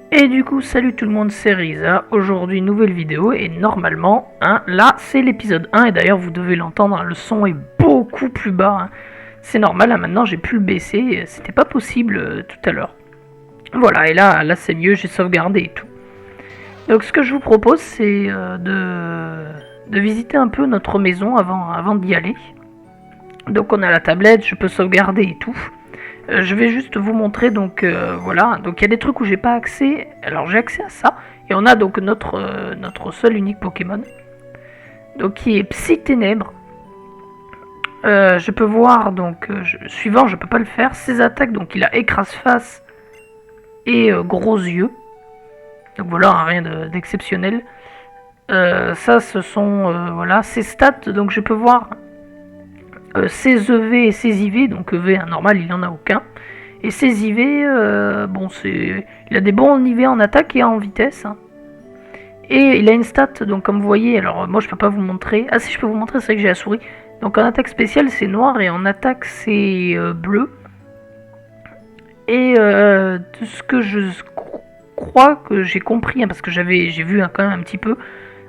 Et du coup, salut tout le monde, c'est Riza. Aujourd'hui, nouvelle vidéo et normalement, là, c'est l'épisode 1 et d'ailleurs, vous devez l'entendre, le son est beaucoup plus bas. C'est normal, maintenant, j'ai pu le baisser, c'était pas possible tout à l'heure. Voilà, et là c'est mieux, j'ai sauvegardé et tout. Donc, ce que je vous propose, c'est de visiter un peu notre maison avant d'y aller. Donc, on a la tablette, je peux sauvegarder et tout. Je vais juste vous montrer, donc voilà, donc il y a des trucs où j'ai pas accès, alors j'ai accès à ça, et on a donc notre seul unique Pokémon, donc qui est Psy-Ténèbres. Je peux voir, donc, suivant, je peux pas le faire, ses attaques, donc il a écrase-face et gros yeux, donc voilà, rien d'exceptionnel. Ça, ce sont, voilà, ses stats, donc je peux voir ses EV et ses IV, donc EV, normal, il en a aucun. Et ses IV, bon, il a des bons IV en attaque et en vitesse. Et il a une stat, donc comme vous voyez, alors moi je peux pas vous montrer. Ah si, je peux vous montrer, c'est vrai que j'ai la souris. Donc en attaque spéciale c'est noir et en attaque c'est bleu. Et de ce que je crois que j'ai compris, parce que j'ai vu quand même un petit peu,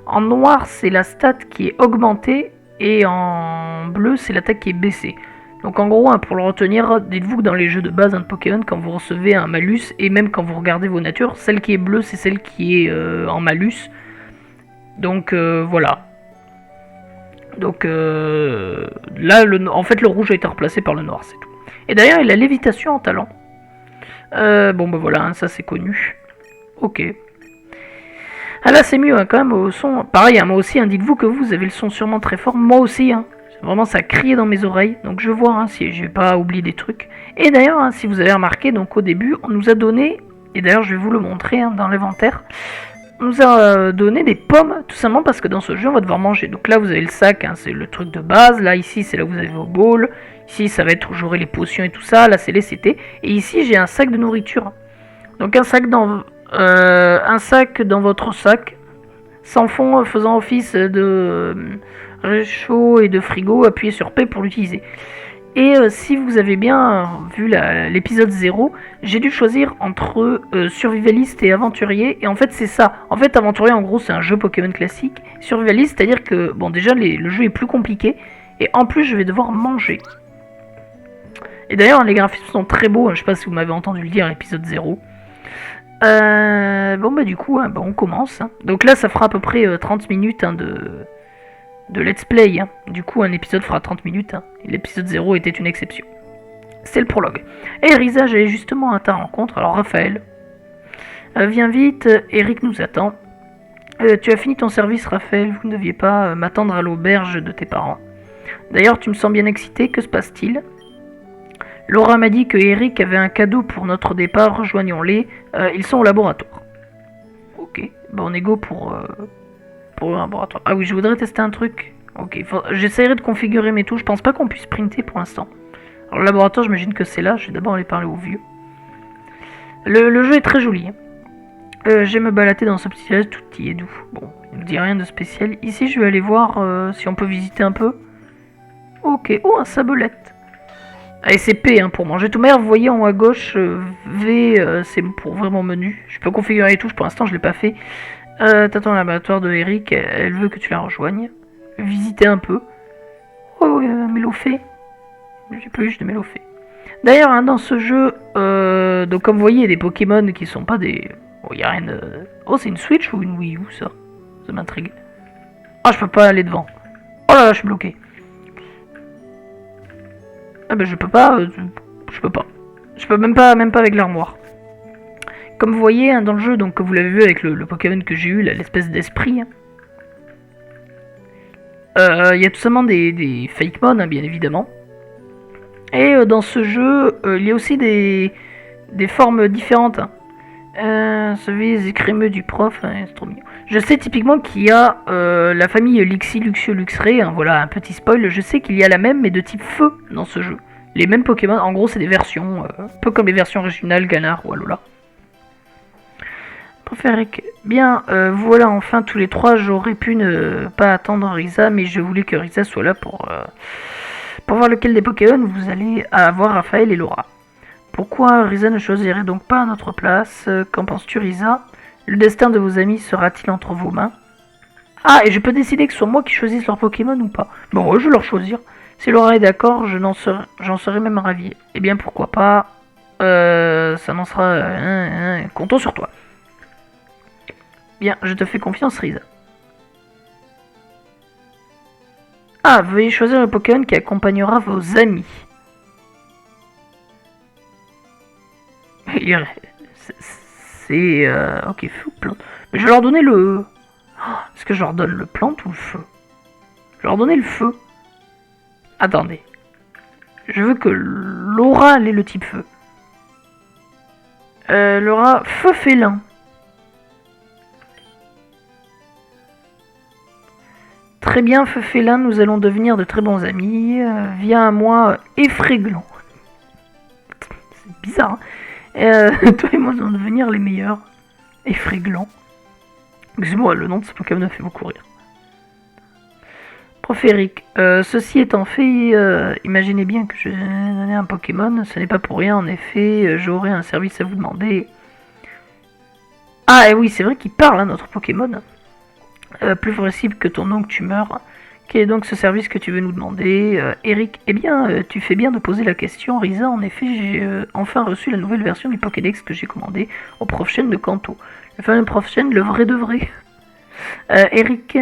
en noir c'est la stat qui est augmentée et en bleu c'est l'attaque qui est baissée. Donc en gros, pour le retenir, dites-vous que dans les jeux de base de Pokémon, quand vous recevez un malus, et même quand vous regardez vos natures, celle qui est bleue, c'est celle qui est en malus. Donc voilà. Donc là, en fait, le rouge a été remplacé par le noir, c'est tout. Et d'ailleurs, il a lévitation en talent. Bon, bah voilà, ça c'est connu. Ok. Ah là, c'est mieux, quand même, au son. Pareil, moi aussi, dites-vous que vous avez le son sûrement très fort. Moi aussi, Vraiment, ça criait dans mes oreilles. Donc je vois si j'ai pas oublié des trucs. Et d'ailleurs, si vous avez remarqué, donc au début, on nous a donné, et d'ailleurs je vais vous le montrer dans l'inventaire, on nous a donné des pommes, tout simplement parce que dans ce jeu, on va devoir manger. Donc là, vous avez le sac, c'est le truc de base. Là, ici, c'est là où vous avez vos bowls. Ici, ça va être où j'aurai les potions et tout ça. Là, c'est les CT. Et ici, j'ai un sac de nourriture. Donc un sac dans votre sac, sans fond, faisant office de réchaud et de frigo, appuyez sur P pour l'utiliser. Et si vous avez bien vu l'épisode 0, j'ai dû choisir entre survivaliste et aventurier, et en fait c'est ça. En fait, aventurier, en gros, c'est un jeu Pokémon classique. Survivaliste, c'est-à-dire que, bon, déjà, le jeu est plus compliqué, et en plus, je vais devoir manger. Et d'ailleurs, les graphismes sont très beaux, je sais pas si vous m'avez entendu le dire à l'épisode 0. Bon, bah du coup, on commence. Donc là, ça fera à peu près 30 minutes de let's play. Du coup, un épisode fera 30 minutes. L'épisode 0 était une exception. C'est le prologue. Et Riza, j'allais justement à ta rencontre. Alors, Raphaël, viens vite, Eric nous attend. Tu as fini ton service, Raphaël. Vous ne deviez pas m'attendre à l'auberge de tes parents. D'ailleurs, tu me sens bien excité. Que se passe-t-il ? Laura m'a dit que Eric avait un cadeau pour notre départ. Rejoignons-les. Ils sont au laboratoire. Ok. Bon, on est go pour le laboratoire. Ah oui, je voudrais tester un truc. Ok, j'essaierai de configurer mes touches. Je pense pas qu'on puisse printer pour l'instant. Alors le laboratoire, j'imagine que c'est là. Je vais d'abord aller parler aux vieux. Le jeu est très joli. J'aime me balader dans ce petit village tout petit et doux. Bon, il ne dit rien de spécial. Ici, je vais aller voir si on peut visiter un peu. Ok, oh, un sabolette. Allez, c'est P pour manger tout. Mais vous voyez en haut à gauche, V, c'est pour vraiment menu. Je peux configurer les touches. Pour l'instant, je l'ai pas fait. T'attends le laboratoire de Eric, elle veut que tu la rejoignes. Visiter un peu. Oh, Mélophée. J'ai plus de Mélophée. D'ailleurs, dans ce jeu, donc comme vous voyez, il y a des Pokémon qui sont pas des... Oh, y a rien de... Oh, c'est une Switch ou une Wii U, ça? Ça m'intrigue. Ah, je peux pas aller devant. Oh là là, je suis bloqué. Ah ben, je peux pas... je peux pas. Je peux même pas avec l'armoire. Comme vous voyez dans le jeu, donc que vous l'avez vu avec le Pokémon que j'ai eu, l'espèce d'esprit, il y a tout simplement des fake mon, bien évidemment. Et dans ce jeu, il y a aussi des formes différentes. Celui crémeux du prof, c'est trop mignon. Je sais typiquement qu'il y a la famille Lixie, Luxio, Luxray, voilà un petit spoil, je sais qu'il y a la même mais de type feu dans ce jeu. Les mêmes Pokémon, en gros c'est des versions, un peu comme les versions régionales, Galar ou Alola. Bien, voilà, enfin tous les trois, j'aurais pu ne pas attendre Riza, mais je voulais que Riza soit là pour voir lequel des Pokémon vous allez avoir, Raphaël et Laura. Pourquoi Risa ne choisirait donc pas à notre place? Qu'en penses-tu, Risa? Le destin de vos amis sera-t-il entre vos mains? Ah, et je peux décider que ce soit moi qui choisisse leur Pokémon ou pas. Bon, ouais, je vais leur choisir. Si Laura est d'accord, j'en serai même ravi. Eh bien, pourquoi pas. Ça n'en sera... comptons sur toi. Bien, je te fais confiance, Risa. Ah, veuillez choisir le Pokémon qui accompagnera vos amis. C'est... ok, feu ou plante. Mais je vais leur donner le... Est-ce que je leur donne le plante ou le feu? Je vais leur donner le feu. Attendez. Je veux que Laura ait le type feu. Laura, feu félin. Très bien, feu félin, nous allons devenir de très bons amis. Viens à moi, effréglant. C'est bizarre, hein. Toi et moi, nous allons devenir les meilleurs. Effréglant. Excuse-moi, le nom de ce Pokémon me fait beaucoup rire. Prof Eric, ceci étant fait, imaginez bien que je donnais un Pokémon, ce n'est pas pour rien, en effet, j'aurai un service à vous demander. Ah, et oui, c'est vrai qu'il parle, hein, notre Pokémon. Plus possible que ton oncle tu meurs. Quel est donc ce service que tu veux nous demander, Eric? Eh bien, tu fais bien de poser la question, Risa. En effet, j'ai enfin reçu la nouvelle version du Pokédex que j'ai commandé au Prof Chen de Kanto. Le fameux Prof Chen, le vrai de vrai. Eric...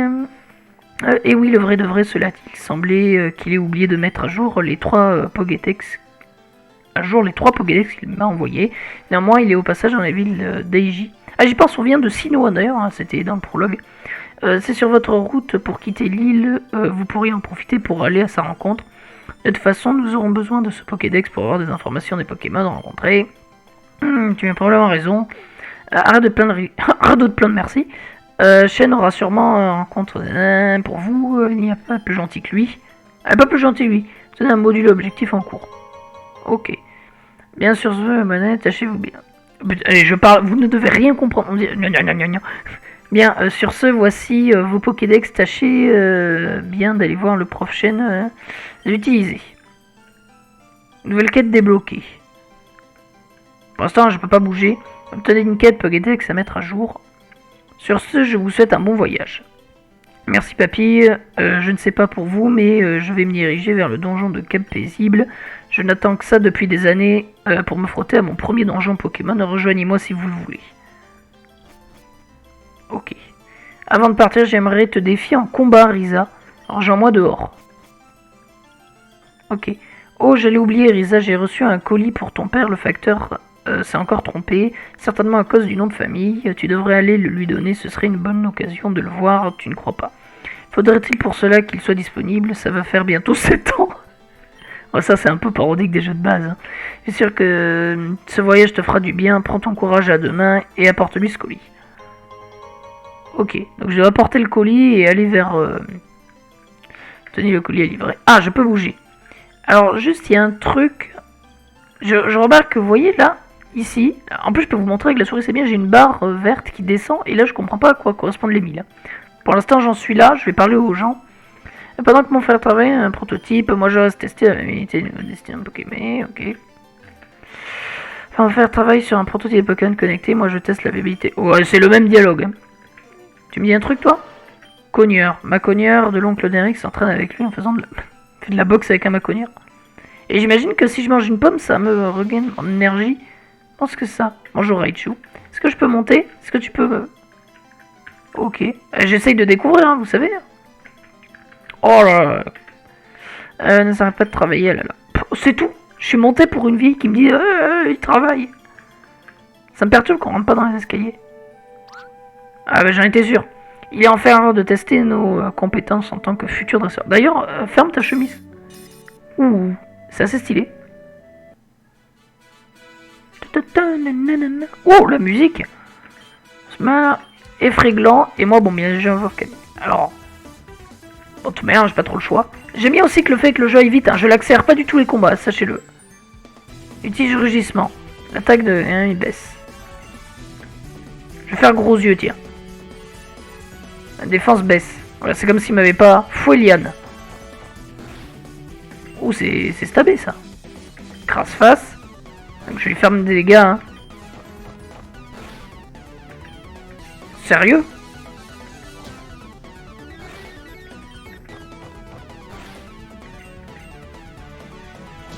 et oui, le vrai de vrai, cela il semblait qu'il ait oublié de mettre à jour les trois Pokédex. Les trois Pokédex qu'il m'a envoyés. Néanmoins, il est au passage dans la ville d'Eiji. Ah, j'y pense, on vient de Sinnoh d'ailleurs, hein, c'était dans le prologue. C'est sur votre route pour quitter l'île, vous pourriez en profiter pour aller à sa rencontre. De toute façon, nous aurons besoin de ce Pokédex pour avoir des informations des Pokémon rencontrés. Tu as probablement raison. Arrête de te plaindre, merci. Shen aura sûrement une rencontre pour vous. Il n'y a pas plus gentil que lui. Pas plus gentil lui. C'est un module objectif en cours. Ok. Bien sûr, manette, tâchez-vous bien. Allez, je parle, vous ne devez rien comprendre. On dit... Bien, sur ce, voici vos Pokédex. Tâchez bien d'aller voir le Prof Chen l'utiliser. Nouvelle quête débloquée. Pour l'instant, je peux pas bouger. Obtenez une quête Pokédex à mettre à jour. Sur ce, je vous souhaite un bon voyage. Merci papy, je ne sais pas pour vous, mais je vais me diriger vers le donjon de Cap Paisible. Je n'attends que ça depuis des années pour me frotter à mon premier donjon Pokémon. Rejoignez-moi si vous le voulez. Ok. Avant de partir, j'aimerais te défier en combat, Risa. Rejoins-moi dehors. Ok. Oh, j'allais oublier, Risa, j'ai reçu un colis pour ton père, le facteur s'est encore trompé, certainement à cause du nom de famille. Tu devrais aller le lui donner, ce serait une bonne occasion de le voir, tu ne crois pas? Faudrait-il pour cela qu'il soit disponible? Ça va faire bientôt 7 ans. Oh, ça, c'est un peu parodique des jeux de base. Hein. Je suis sûr que ce voyage te fera du bien. Prends ton courage à deux mains et apporte-lui ce colis. Ok, donc je vais apporter le colis et aller vers... Tenez le colis à livrer. Ah, je peux bouger. Alors, juste, il y a un truc... Je remarque que, vous voyez, là, ici... En plus, je peux vous montrer avec la souris, c'est bien, j'ai une barre verte qui descend. Et là, je comprends pas à quoi correspondent les 1000. Pour l'instant, j'en suis là. Je vais parler aux gens. Et pendant que mon frère travaille un prototype, moi, je reste tester la maniabilité du destin Pokémon. Ok. Enfin, mon frère travaille sur un prototype Pokémon connecté. Moi, je teste la viabilité. Ouais, c'est le même dialogue. Hein. Tu me dis un truc, toi? Cogneur. Ma cogneur de l'oncle d'Eric s'entraîne avec lui en faisant de la boxe avec un macogneur. Et j'imagine que si je mange une pomme, ça me regagne en énergie. Je pense que ça. Bonjour Raichu. Est-ce que je peux monter? Est-ce que tu peux me... Ok. J'essaye de découvrir, hein, vous savez. Oh là là. Ne s'arrête pas de travailler, là là. C'est tout. Je suis monté pour une vieille qui me dit il travaille. Ça me perturbe qu'on rentre pas dans les escaliers. Ah bah j'en étais sûr. Il est en faire de tester nos compétences en tant que futur dresseur. D'ailleurs, ferme ta chemise. Ouh, c'est assez stylé. Oh, la musique. Effréglant. Et moi, bon, bien, j'ai un vocal. Alors, bon, tout merde, j'ai pas trop le choix. J'aime bien aussi que le fait que le jeu aille vite. Hein, je l'accélère pas du tout les combats, sachez-le. Utilise rugissement. L'attaque de... il baisse. Je vais faire gros yeux, tiens. La défense baisse. Voilà, c'est comme s'il m'avait pas Foueliane. Ouh, c'est stabé ça. Crasse face. Je vais lui faire des dégâts, hein. Sérieux?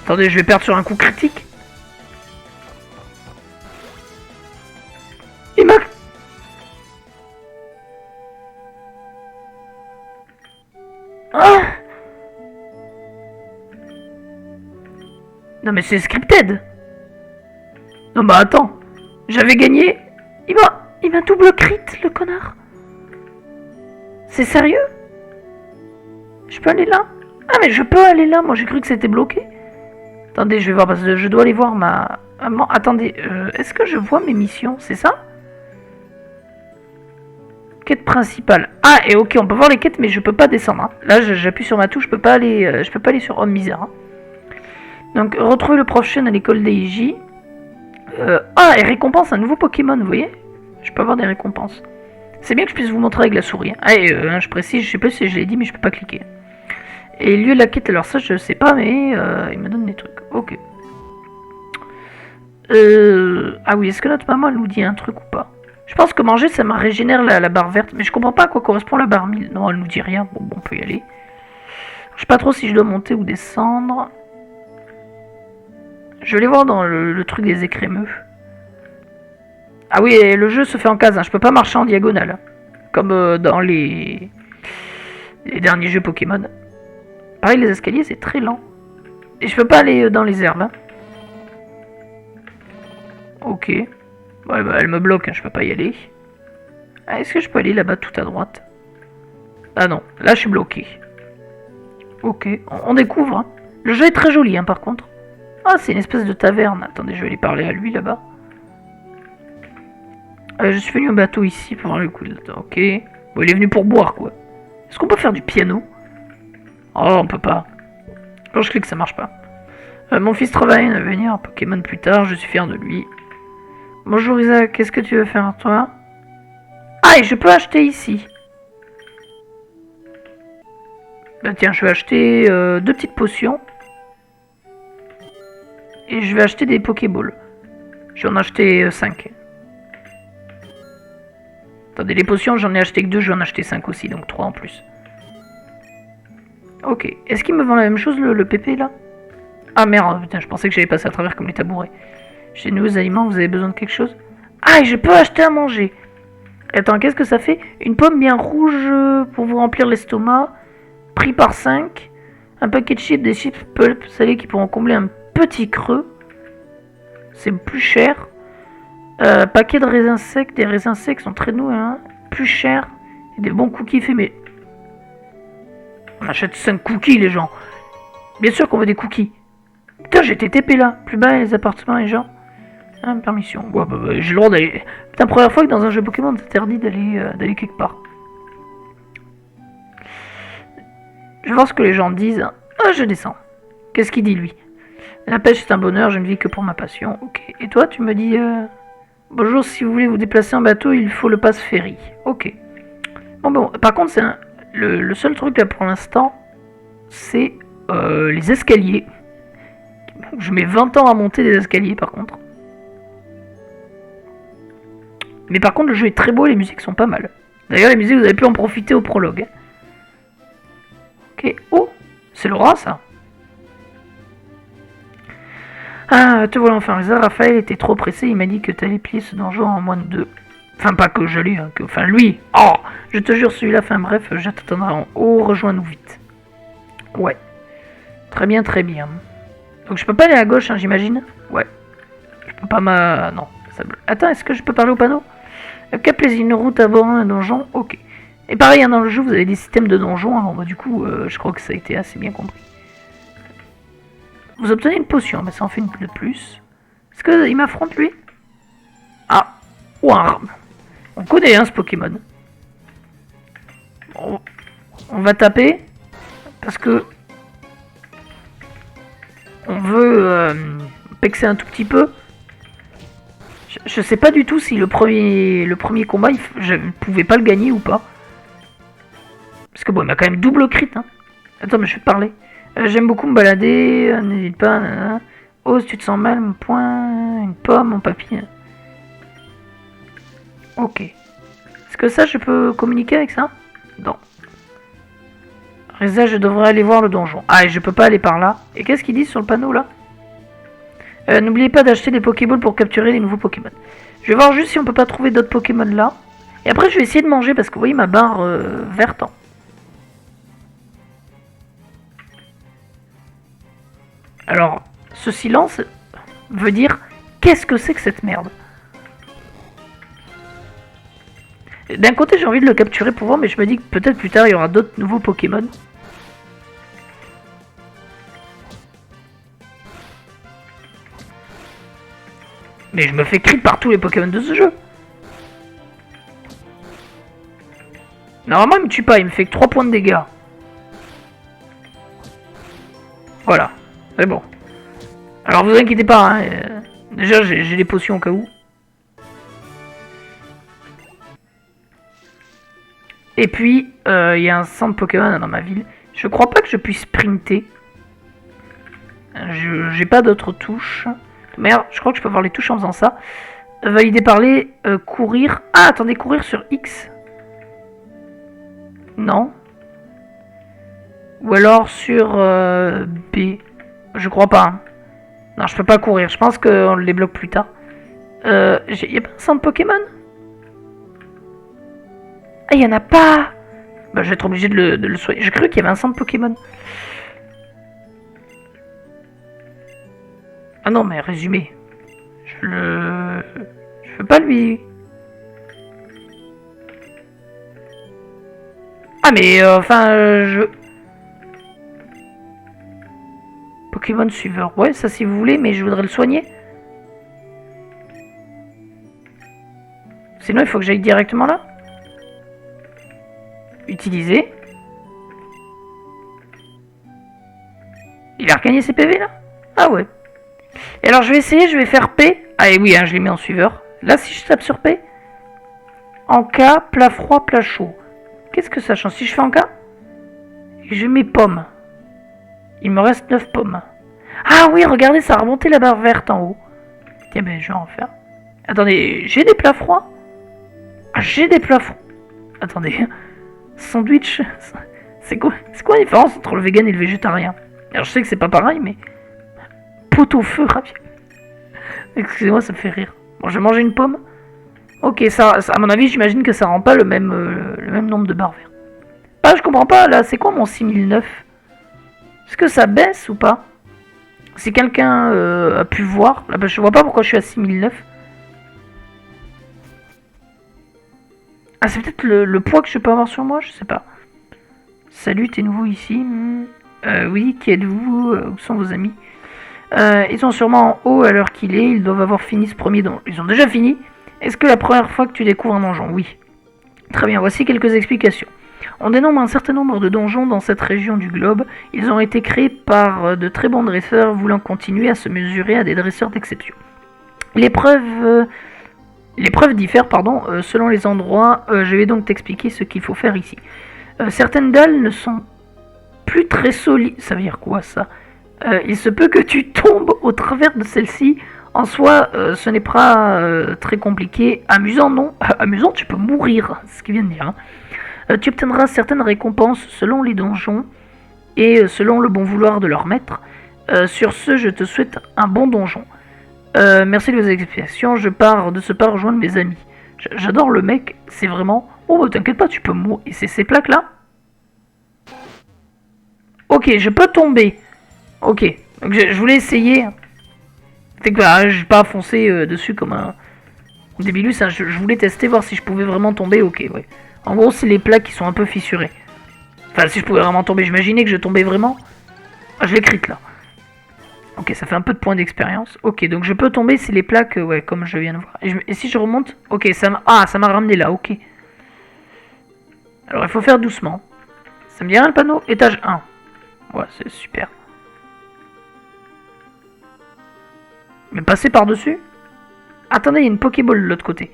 Attendez, je vais perdre sur un coup critique. Il m'a... Ah! Non mais c'est scripted. Non bah attends. J'avais gagné. Il m'a double crit, le connard. C'est sérieux? Je peux aller là? Ah mais je peux aller là, moi j'ai cru que c'était bloqué. Attendez, je vais voir parce que je dois aller voir ma... Attendez, est-ce que je vois mes missions? C'est ça? Quête principale. Ah et ok, on peut voir les quêtes mais je peux pas descendre. Hein. Là j'appuie sur ma touche, je peux pas aller sur Homme Misère. Hein. Donc retrouver le prof Chen à l'école d'Eiji. Et récompense un nouveau Pokémon, vous voyez? Je peux avoir des récompenses. C'est bien que je puisse vous montrer avec la souris. Ah, je précise, je sais pas si je l'ai dit, mais je peux pas cliquer. Et lieu de la quête, alors ça je sais pas, mais il me donne des trucs. Ok. Ah oui, est-ce que notre maman elle nous dit un truc ou pas? Je pense que manger ça me régénère la barre verte, mais je comprends pas à quoi correspond la barre 1000. Non, elle nous dit rien. Bon, on peut y aller. Je sais pas trop si je dois monter ou descendre. Je vais aller voir dans le truc des écrémeux. Ah oui, et le jeu se fait en case, hein. Je peux pas marcher en diagonale. Comme dans les derniers jeux Pokémon. Pareil, les escaliers, c'est très lent. Et je peux pas aller dans les herbes. Hein. Ok. Ouais, bah elle me bloque, hein, je peux pas y aller. Ah, est-ce que je peux aller là-bas tout à droite? Ah non, là je suis bloqué. Ok, on découvre. Hein. Le jeu est très joli, hein, par contre. Ah, c'est une espèce de taverne. Attendez, je vais aller parler à lui là-bas. Je suis venu au bateau ici pour voir le coup. Ok. Bon, il est venu pour boire, quoi. Est-ce qu'on peut faire du piano? Oh, on peut pas. Quand je clique, ça marche pas. Mon fils travaille à venir à Pokémon plus tard, je suis fier de lui. Bonjour Isaac, qu'est-ce que tu veux faire toi? Ah, et je peux acheter ici. Bah tiens, je vais acheter 2 petites potions. Et je vais acheter des Pokéballs. Je vais en acheter 5. Attendez, les potions, j'en ai acheté que 2, je vais en acheter 5 aussi, donc 3 en plus. Ok, est-ce qu'il me vend la même chose le PP là? Ah merde, putain, je pensais que j'allais passer à travers comme les tabourets. J'ai de nouveaux aliments, vous avez besoin de quelque chose? Ah, et je peux acheter à manger. Attends, qu'est-ce que ça fait? Une pomme bien rouge pour vous remplir l'estomac. Prix par 5. Un paquet de chips, des chips pulp salés qui pourront combler un petit creux. C'est plus cher. Paquet de raisins secs. Des raisins secs sont très doux, hein. Plus cher. Et des bons cookies faits, mais... On achète 5 cookies, les gens. Bien sûr qu'on veut des cookies. Putain, j'ai été TP là. Plus bas, les appartements, les gens. Hein, permission. Ouais, bah, j'ai le droit d'aller... Putain, première fois que dans un jeu Pokémon, c'est interdit d'aller quelque part. Je vais voir ce que les gens disent. Ah, je descends. Qu'est-ce qu'il dit, lui? La pêche, c'est un bonheur, je ne vis que pour ma passion. Ok. Et toi, tu me dis... Bonjour, si vous voulez vous déplacer en bateau, il faut le pass ferry. Ok. Bon, par contre, c'est le seul truc là pour l'instant, c'est les escaliers. Je mets 20 ans à monter des escaliers, par contre. Mais par contre, le jeu est très beau et les musiques sont pas mal. D'ailleurs, les musiques, vous avez pu en profiter au prologue. Ok. Oh, c'est le roi, ça. Ah, te voilà enfin, Raphaël était trop pressé, il m'a dit que t'allais plier ce donjon en moins de 2. Enfin, pas que j'allais, hein, enfin lui. Oh, je te jure, celui-là, enfin bref, je t'attendrai en haut, rejoins-nous vite. Ouais. Très bien, très bien. Donc je peux pas aller à gauche, hein, j'imagine? Ouais. Je peux pas Non. Ça... Attends, est-ce que je peux parler au panneau? Cap les une route abordant un donjon? Ok. Et pareil, hein, dans le jeu, vous avez des systèmes de donjons, hein, bon, du coup, je crois que ça a été assez bien compris. Vous obtenez une potion, mais ça en fait une de plus. Est-ce qu'il m'affronte, lui? Ah. Ou un rame. On connaît, hein, ce Pokémon. Bon, on va taper. Parce que... On veut pexer un tout petit peu. Je sais pas du tout si le premier combat, je ne pouvais pas le gagner ou pas. Parce que bon, il m'a quand même double crit. Hein. Attends, mais je vais te parler. J'aime beaucoup me balader. N'hésite pas. Oh, si tu te sens mal, mon poing, une pomme, mon papier. Ok. Est-ce que ça, je peux communiquer avec ça? Non. Reza, je devrais aller voir le donjon. Ah, et je peux pas aller par là. Et qu'est-ce qu'ils disent sur le panneau, là? N'oubliez pas d'acheter des Pokéballs pour capturer les nouveaux Pokémon. Je vais voir juste si on peut pas trouver d'autres Pokémon là. Et après, je vais essayer de manger parce que vous voyez ma barre verte. Alors, ce silence veut dire qu'est-ce que c'est que cette merde? D'un côté, j'ai envie de le capturer pour voir, mais je me dis que peut-être plus tard il y aura d'autres nouveaux Pokémon. Mais je me fais crit par tous les Pokémon de ce jeu. Normalement, il me tue pas, il me fait que 3 points de dégâts. Voilà, c'est bon. Alors vous inquiétez pas, hein, déjà j'ai des potions au cas où. Et puis, il y a un centre Pokémon dans ma ville. Je crois pas que je puisse sprinter. J'ai pas d'autres touches. Merde, je crois que je peux voir les touches en faisant ça. Valider parler, courir. Ah, attendez, courir sur X. Non. Ou alors sur B. Je crois pas. Hein. Non, je peux pas courir. Je pense qu'on les bloque plus tard. Y'a pas un centre Pokémon? Ah, y'en a pas. Bah, je vais être obligé de le soigner. J'ai cru qu'il y avait un centre Pokémon. Ah non, mais résumé. Je peux pas lui... Ah mais je... Pokémon suiveur. Ouais, ça si vous voulez, mais je voudrais le soigner. Sinon, il faut que j'aille directement là. Utiliser. Il a regagné ses PV là? Ah ouais. Et alors je vais essayer, je vais faire P. Ah et oui, hein, je l'ai mis en suiveur. Là, si je tape sur P. En K, plat froid, plat chaud. Qu'est-ce que ça change? Si je fais en K, je mets pommes. Il me reste 9 pommes. Ah oui, regardez, ça a remonté la barre verte en haut. Tiens, ben je vais en faire. Attendez, j'ai des plats froids? Ah, j'ai des plats froids. Attendez. Sandwich. C'est quoi la différence entre le vegan et le végétarien? Alors je sais que c'est pas pareil, mais... Pot au feu, ravioli. Excusez-moi, ça me fait rire. Bon, je vais manger une pomme. Ok, ça à mon avis, j'imagine que ça rend pas le même nombre de barres vertes. Ah, je comprends pas, là, c'est quoi mon 6009? Est-ce que ça baisse ou pas? Si quelqu'un a pu voir, là, bah, je vois pas pourquoi je suis à 6009. Ah, c'est peut-être le poids que je peux avoir sur moi, je sais pas. Salut, t'es nouveau ici? Oui, qui êtes-vous? Où sont vos amis? Ils sont sûrement en haut à l'heure qu'il est, ils doivent avoir fini ce premier donjon. Ils ont déjà fini? Est-ce que la première fois que tu découvres un donjon? Oui. Très bien, voici quelques explications. On dénombre un certain nombre de donjons dans cette région du globe. Ils ont été créés par de très bons dresseurs voulant continuer à se mesurer à des dresseurs d'exception. L'épreuve diffère selon les endroits. Je vais donc t'expliquer ce qu'il faut faire ici. Certaines dalles ne sont plus très solides. Ça veut dire quoi ça? Il se peut que tu tombes au travers de celle-ci. En soi, ce n'est pas très compliqué. Amusant, non. Amusant, tu peux mourir, c'est ce qu'il vient de dire. Hein. Tu obtiendras certaines récompenses selon les donjons et selon le bon vouloir de leur maître. Sur ce, je te souhaite un bon donjon. Merci de vos explications. Je pars de ce pas rejoindre mes amis. J'adore le mec, c'est vraiment... Oh, t'inquiète pas, tu peux mourir. Et c'est ces plaques-là? Ok, je peux tomber. Ok, donc je voulais essayer. Fait que voilà, j'ai pas foncé dessus comme un débilus. Hein. Je voulais tester, voir si je pouvais vraiment tomber. Ok, ouais. En gros, c'est les plaques qui sont un peu fissurées. Enfin, si je pouvais vraiment tomber, j'imaginais que je tombais vraiment. Ah, je l'ai critte là. Ok, ça fait un peu de points d'expérience. Ok, donc je peux tomber, c'est les plaques, ouais, comme je viens de voir. Et si je remonte? Ok, ça m'a ramené là, ok. Alors, il faut faire doucement. Ça me dit rien le panneau? Étage 1. Ouais, c'est super. Mais passer par-dessus? Attendez, il y a une Pokéball de l'autre côté.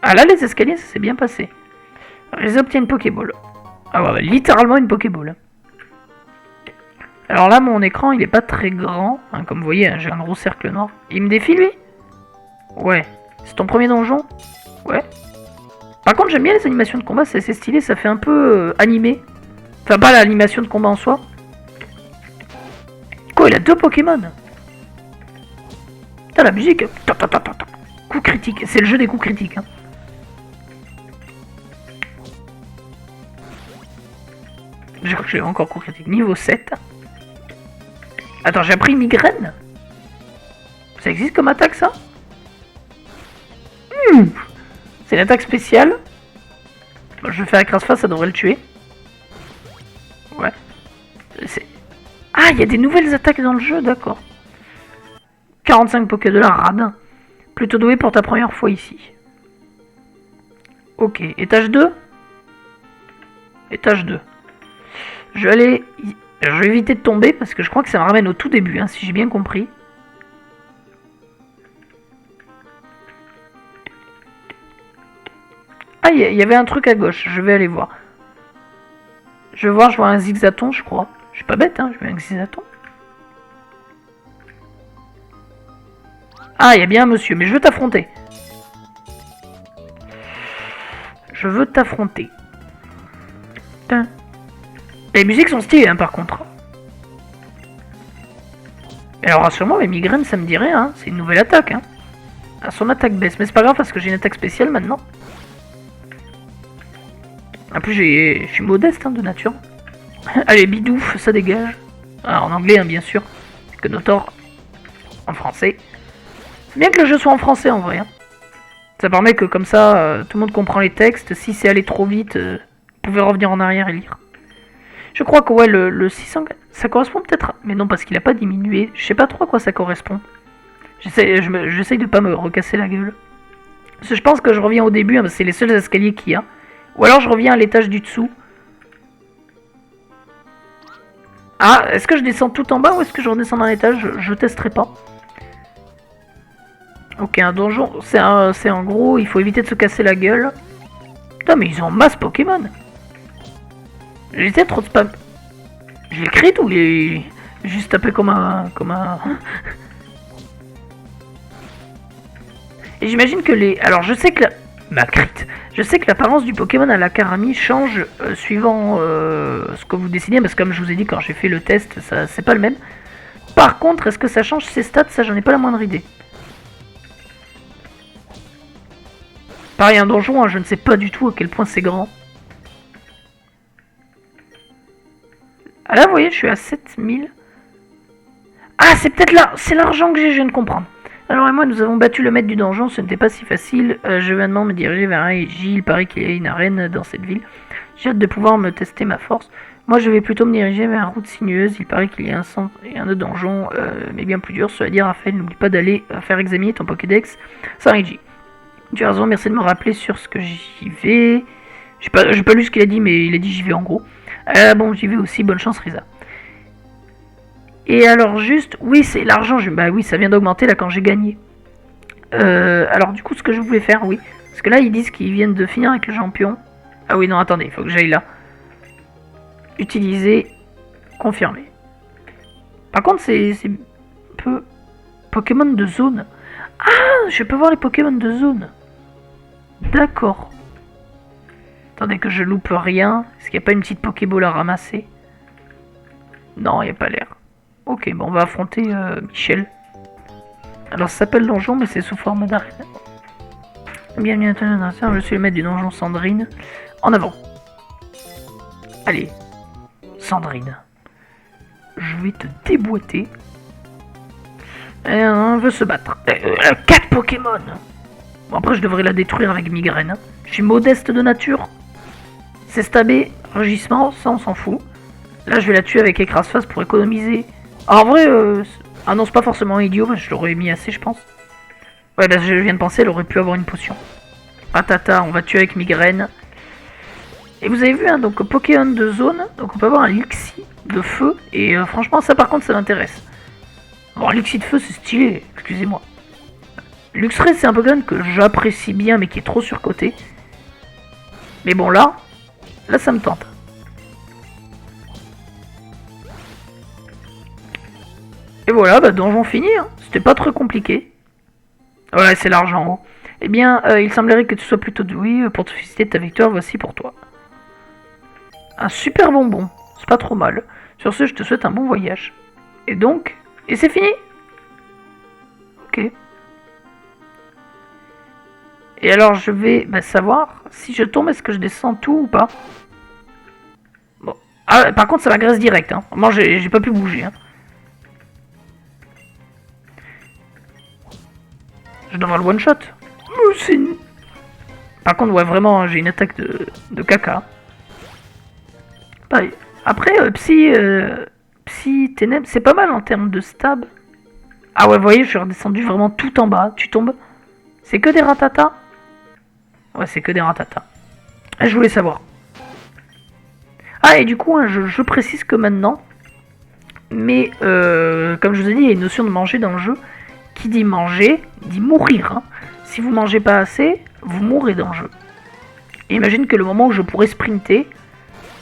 Ah là, les escaliers, ça s'est bien passé. Ils obtiennent une Pokéball. Ah ouais, littéralement une Pokéball. Alors là, mon écran, il est pas très grand. Hein, comme vous voyez, hein, j'ai un gros cercle noir. Il me défie, lui? Ouais. C'est ton premier donjon? Ouais. Par contre, j'aime bien les animations de combat, c'est assez stylé, ça fait un peu animé. Enfin, pas l'animation de combat en soi. Quoi, il a 2 Pokémon? Putain, la musique. Coup critique, c'est le jeu des coups critiques. Hein. Je crois que j'ai encore coup critique. Niveau 7. Attends, j'ai appris migraine? Ça existe comme attaque, ça? C'est une attaque spéciale. Je vais faire écrase face, ça devrait le tuer. Ouais. Ah, il y a des nouvelles attaques dans le jeu, d'accord. 45 $, radin. Plutôt doué pour ta première fois ici. Ok, étage 2. Étage 2. Je vais éviter de tomber parce que je crois que ça me ramène au tout début, hein, si j'ai bien compris. Ah, il y avait un truc à gauche, je vais aller voir. Je vois un zigzaton, je crois. Je suis pas bête, hein, je veux un zigzaton. Ah, il y a bien un monsieur, mais je veux t'affronter. Je veux t'affronter. Les musiques sont stylées, hein, par contre. Et alors, rassure-moi, mes migraines, ça me dirait, hein. C'est une nouvelle attaque, hein. Ah, son attaque baisse, mais c'est pas grave parce que j'ai une attaque spéciale maintenant. En plus, je suis modeste, hein, de nature. Allez, bidouf, ça dégage. Ah, en anglais, hein, bien sûr. C'est que Notor en français. C'est bien que le jeu soit en français, en vrai. Hein. Ça permet que, comme ça, tout le monde comprend les textes. Si c'est allé trop vite, vous pouvez revenir en arrière et lire. Je crois que, ouais, le 600, ça correspond peut-être à... Mais non, parce qu'il a pas diminué. Je sais pas trop à quoi ça correspond. J'essaye de pas me recasser la gueule. Parce que je pense que je reviens au début, hein, c'est les seuls escaliers qu'il y a. Ou alors je reviens à l'étage du dessous. Ah, est-ce que je descends tout en bas ou est-ce que je redescends dans l'étage? Je testerai pas. Ok, un donjon, c'est en gros, il faut éviter de se casser la gueule. Putain, mais ils ont masse Pokémon. J'ai peut-être trop de spam. Je l'ai créé ou il est juste tapé comme un... Et j'imagine que les... Alors je sais que ma crit. Je sais que l'apparence du Pokémon à la Karami change suivant ce que vous décidez, parce que comme je vous ai dit quand j'ai fait le test, ça c'est pas le même. Par contre, est-ce que ça change ses stats? Ça, j'en ai pas la moindre idée. Pareil, un donjon, hein, je ne sais pas du tout à quel point c'est grand. Ah là, vous voyez, je suis à 7000. Ah, c'est peut-être là, c'est l'argent que j'ai, je viens de comprendre. Alors et moi, nous avons battu le maître du donjon, ce n'était pas si facile. Je viens de me diriger vers un EJ, il paraît qu'il y a une arène dans cette ville. J'ai hâte de pouvoir me tester ma force. Moi, je vais plutôt me diriger vers une route sinueuse, il paraît qu'il y a un centre et un autre donjon, mais bien plus dur. Cela dit, Raphaël, n'oublie pas d'aller faire examiner ton Pokédex sans EJ. Tu as raison, merci de me rappeler sur ce que j'y vais. J'ai pas lu ce qu'il a dit, mais il a dit j'y vais en gros. Bon, j'y vais aussi, bonne chance Risa. Et alors juste, oui c'est l'argent, bah oui ça vient d'augmenter là quand j'ai gagné. Alors du coup ce que je voulais faire, oui. Parce que là ils disent qu'ils viennent de finir avec le champion. Ah oui non attendez, il faut que j'aille là. Utiliser, confirmer. Par contre c'est un peu... Pokémon de zone. Ah je peux voir les Pokémon de zone. D'accord. Attendez que je loupe rien. Est-ce qu'il n'y a pas une petite Pokéball à ramasser? Non, il n'y a pas l'air. Ok, bon, on va affronter Michel. Alors, ça s'appelle donjon, mais c'est sous forme d'arène. Bienvenue à toi, je suis le maître du donjon Sandrine. En avant. Allez, Sandrine. Je vais te déboîter. Et on veut se battre. 4 Pokémon. Bon, après, je devrais la détruire avec migraine. Hein. Je suis modeste de nature. C'est stabé, rugissement, ça on s'en fout. Là, je vais la tuer avec écrase-face pour économiser. Alors, en vrai, ah non, c'est pas forcément idiot, je l'aurais mis assez, je pense. Ouais, là, je viens de penser, elle aurait pu avoir une potion. Patata, on va tuer avec migraine. Et vous avez vu, hein, donc Pokémon de zone, donc on peut avoir un Lixie de feu, et franchement, ça par contre, ça m'intéresse. Bon, un Lixie de feu, c'est stylé, excusez-moi. Luxray, c'est un Pokémon que j'apprécie bien, mais qui est trop surcoté. Mais bon, là, ça me tente. voilà, bah donjon fini, hein. C'était pas très compliqué. Ouais, c'est l'argent en haut. Eh bien, il semblerait que tu sois plutôt doué pour te féliciter de ta victoire, voici pour toi. Un super bonbon, c'est pas trop mal. Sur ce, je te souhaite un bon voyage. Et donc, et c'est fini. Ok. Et alors, je vais savoir si je tombe, est-ce que je descends tout ou pas. Bon. Ah, par contre, ça m'agresse direct, hein. Moi, j'ai pas pu bouger, hein. Je devrais le one-shot. Par contre, ouais, vraiment, j'ai une attaque de caca. Pareil. Après, Psy Ténèbres, c'est pas mal en termes de stab. Ah ouais, vous voyez, je suis redescendu vraiment tout en bas. Tu tombes. C'est que des ratatas. Ouais, c'est que des ratatas. Je voulais savoir. Ah, et du coup, hein, je précise que maintenant, mais comme je vous ai dit, il y a une notion de manger dans le jeu. Qui dit manger, dit mourir. Hein. Si vous mangez pas assez, vous mourrez dans le jeu. Et imagine que le moment où je pourrais sprinter,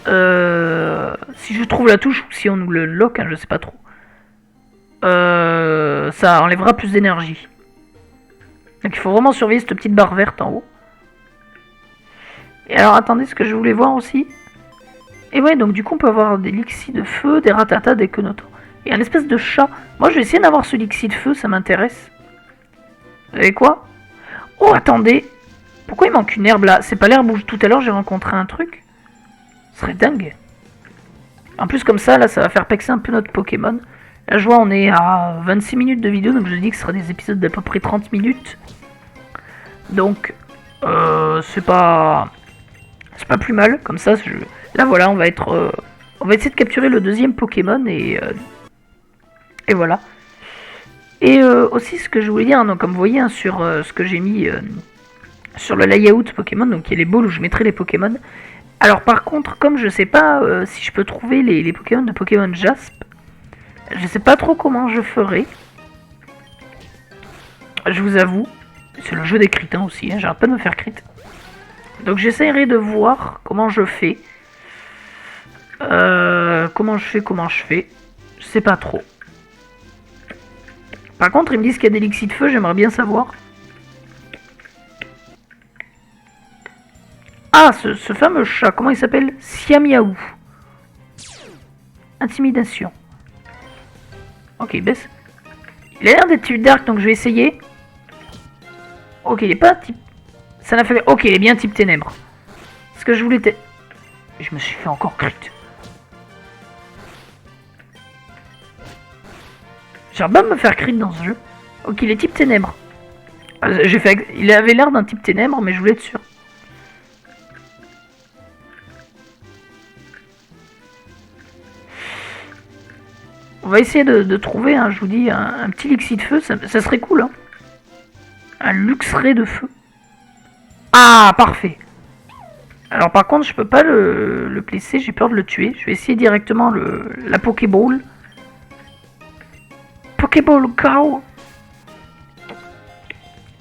si je trouve la touche ou si on nous le lock, hein, je sais pas trop, ça enlèvera plus d'énergie. Donc il faut vraiment surveiller cette petite barre verte en haut. Et alors attendez, ce que je voulais voir aussi. Et ouais, donc du coup on peut avoir des lixis de feu, des ratatas, des quenotos. Et un espèce de chat. Moi je vais essayer d'avoir ce lixi de feu, ça m'intéresse. Vous savez quoi? Oh attendez. Pourquoi il manque une herbe là? C'est pas l'herbe où tout à l'heure j'ai rencontré un truc? Ce serait dingue. En plus comme ça, là ça va faire pexer un peu notre Pokémon. Là je vois on est à 26 minutes de vidéo, donc je dis que ce sera des épisodes d'à peu près 30 minutes. Donc c'est pas plus mal, comme ça là voilà on va être on va essayer de capturer le deuxième Pokémon et voilà. Et aussi ce que je voulais dire, hein, donc comme vous voyez hein, sur ce que j'ai mis sur le layout Pokémon, donc il y a les balls où je mettrai les Pokémon. Alors par contre, comme je sais pas si je peux trouver les Pokémon de Pokémon Jasp, je sais pas trop comment je ferai. Je vous avoue, c'est le jeu des crits hein, aussi, hein, j'arrête pas de me faire crit. Donc j'essaierai de voir comment je fais. Comment je fais. Je sais pas trop. Par contre, ils me disent qu'il y a des elixirs de feu, j'aimerais bien savoir. Ah, ce fameux chat, comment il s'appelle? Siamiaou. Intimidation. Ok, baisse. Il a l'air d'être type dark, donc je vais essayer. Ok, il est pas type... Ça n'a fait... Ok, il est bien type ténèbres. Ce que je voulais... Je me suis fait encore crit. J'arrive pas à me faire crit dans ce jeu. Ok, il est type ténèbres. J'ai fait... Il avait l'air d'un type ténèbres, mais je voulais être sûr. On va essayer de trouver, hein, je vous dis, un petit elixir de feu, ça serait cool. Hein. Un luxray de feu. Ah, parfait. Alors par contre, je peux pas le placer, j'ai peur de le tuer. Je vais essayer directement la Pokéball. Pokéball Cow.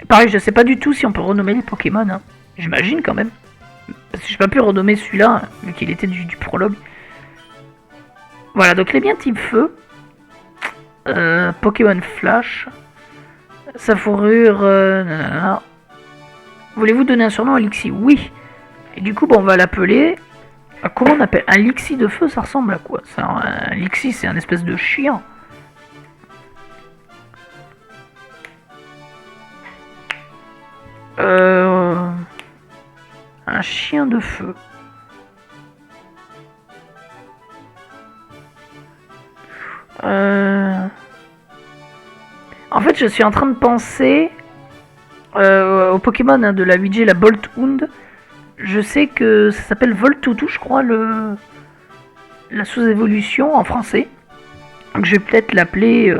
Pareil, je sais pas du tout si on peut renommer les Pokémon. Hein. J'imagine quand même. Parce que j'ai pas pu renommer celui-là, vu qu'il était du prologue. Voilà, donc il est bien type feu. Pokémon Flash. Sa fourrure... Voulez-vous donner un surnom à Lixi? Oui. Et du coup, bon, on va l'appeler... Comment on appelle? Un Lixi de feu, ça ressemble à quoi? Un Lixi, c'est un espèce de chien. Un chien de feu. En fait, je suis en train de penser au Pokémon hein, de la 8G, la Bolthound. Je sais que ça s'appelle Voltoutou, je crois, la sous-évolution en français. Donc je vais peut-être l'appeler...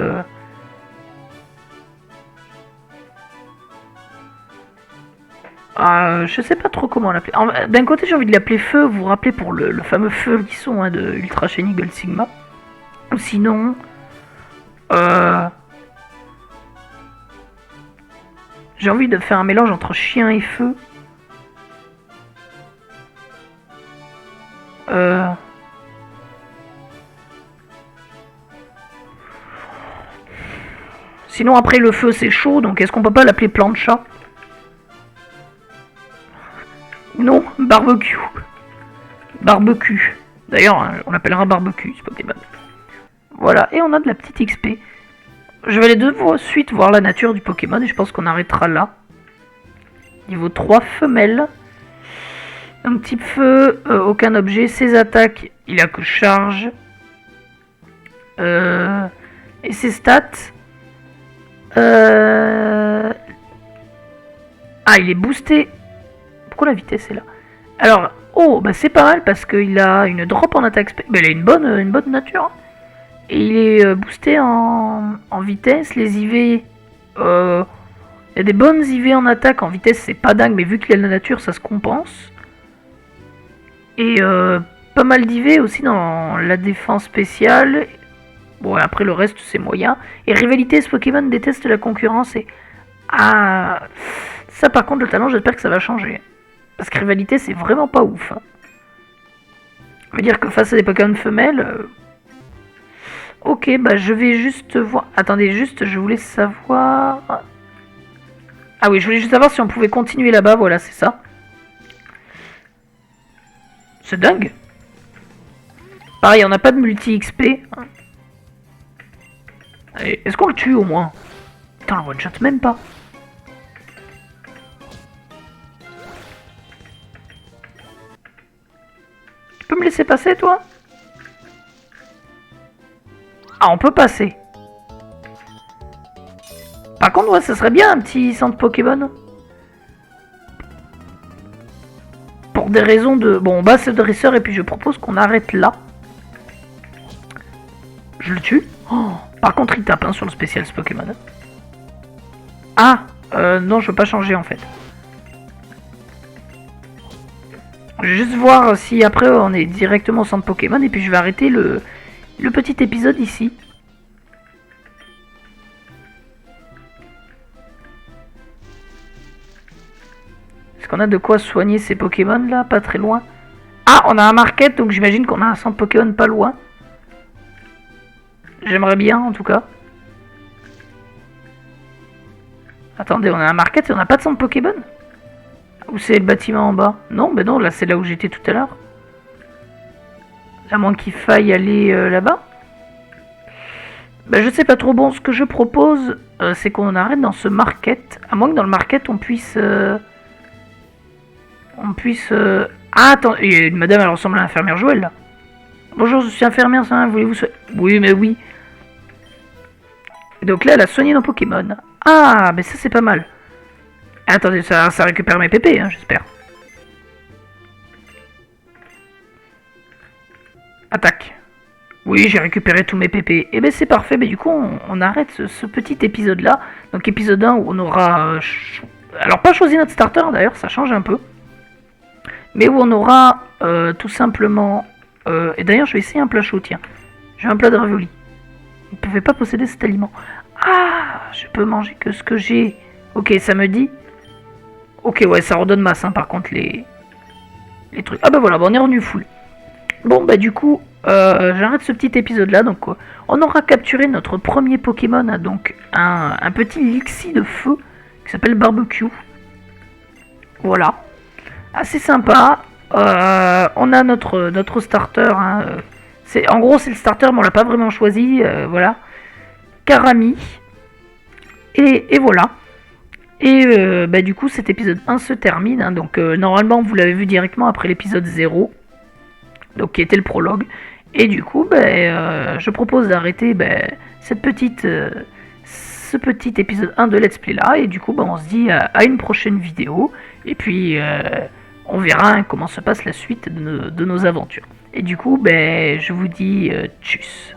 je sais pas trop comment l'appeler. D'un côté, j'ai envie de l'appeler Feu, vous vous rappelez, pour le fameux Feu Lisson hein, de Ultra Shiny Gold Sigma. Ou sinon... j'ai envie de faire un mélange entre chien et feu. Sinon après le feu c'est chaud, donc est-ce qu'on peut pas l'appeler plancha? Non, barbecue. Barbecue. D'ailleurs, hein, on l'appellera barbecue ce Pokémon. Voilà, et on a de la petite XP. Je vais aller de suite voir la nature du Pokémon et je pense qu'on arrêtera là. Niveau 3, femelle. Un petit feu, aucun objet. Ses attaques, il a que charge. Et ses stats. Ah, il est boosté. Pourquoi la vitesse est là? Alors, oh, bah c'est pas mal parce qu'il a une drop en attaque. Bah, il a une bonne nature. Et il est boosté en vitesse. Les IV. Il y a des bonnes IV en attaque. En vitesse, c'est pas dingue, mais vu qu'il a de la nature, ça se compense. Et pas mal d'IV aussi dans la défense spéciale. Bon, après le reste, c'est moyen. Et rivalité, ce Pokémon déteste la concurrence. Et ah, ça par contre, le talent, j'espère que ça va changer. Parce que rivalité, c'est vraiment pas ouf. Hein. Ça veut dire que face à des Pokémon femelles... Ok, bah je vais juste voir... Attendez, juste, je voulais savoir... Ah oui, je voulais juste savoir si on pouvait continuer là-bas, voilà, c'est ça. C'est dingue. Pareil, on n'a pas de multi-XP. Est-ce qu'on le tue au moins? Putain, le one-shot même pas. Tu peux me laisser passer, toi? Ah, on peut passer. Par contre, ouais, ça serait bien un petit centre Pokémon. Pour des raisons de... Bon, on bat ce dresseur et puis je propose qu'on arrête là. Je le tue. Oh, par contre, il tape hein, sur le spécial ce Pokémon. Ah, non, je veux pas changer en fait. Je vais juste voir si après on est directement au centre Pokémon et puis je vais arrêter le petit épisode ici. Est-ce qu'on a de quoi soigner ces Pokémon là? Pas très loin. Ah, on a un market, donc j'imagine qu'on a un centre Pokémon pas loin. J'aimerais bien en tout cas. Attendez, on a un market et on n'a pas de centre Pokémon? Où c'est le bâtiment en bas? Non, ben non, là c'est là où j'étais tout à l'heure. À moins qu'il faille aller là-bas. Ben je sais pas trop. Bon, ce que je propose, c'est qu'on arrête dans ce market. À moins que dans le market on puisse... Ah, attends, et une madame, elle ressemble à l'infirmière Joël là. Bonjour, je suis infirmière, ça, voulez-vous soigner? Oui, mais oui. Et donc là, elle a soigné nos Pokémon. Ah, mais ça c'est pas mal. Attendez, ça récupère mes PP, hein, j'espère. Attaque. Oui, j'ai récupéré tous mes PP. Et ben c'est parfait, mais du coup, on arrête ce petit épisode-là. Donc épisode 1 où on aura... Alors pas choisi notre starter, d'ailleurs, ça change un peu. Mais où on aura tout simplement... Et d'ailleurs, je vais essayer un plat chaud, tiens. J'ai un plat de ravioli. Vous ne pouvez pas posséder cet aliment. Ah, je peux manger que ce que j'ai. Ok, ça me dit... Ok, ouais, ça redonne masse, hein, par contre, les trucs. Ah bah voilà, bah, on est revenu full. Bon, bah du coup, j'arrête ce petit épisode-là. Donc, on aura capturé notre premier Pokémon, hein, donc un petit Lixie de feu qui s'appelle Barbecue. Voilà. Assez sympa. On a notre starter. Hein, en gros, c'est le starter, mais on l'a pas vraiment choisi. Voilà. Karami. Et voilà. Et bah, du coup, cet épisode 1 se termine. Hein, donc, normalement, vous l'avez vu directement après l'épisode 0. Donc, qui était le prologue. Et du coup, bah, je propose d'arrêter bah, ce petit épisode 1 de Let's Play là. Et du coup, bah, on se dit à une prochaine vidéo. Et puis, on verra hein, comment se passe la suite de nos aventures. Et du coup, bah, je vous dis tchuss.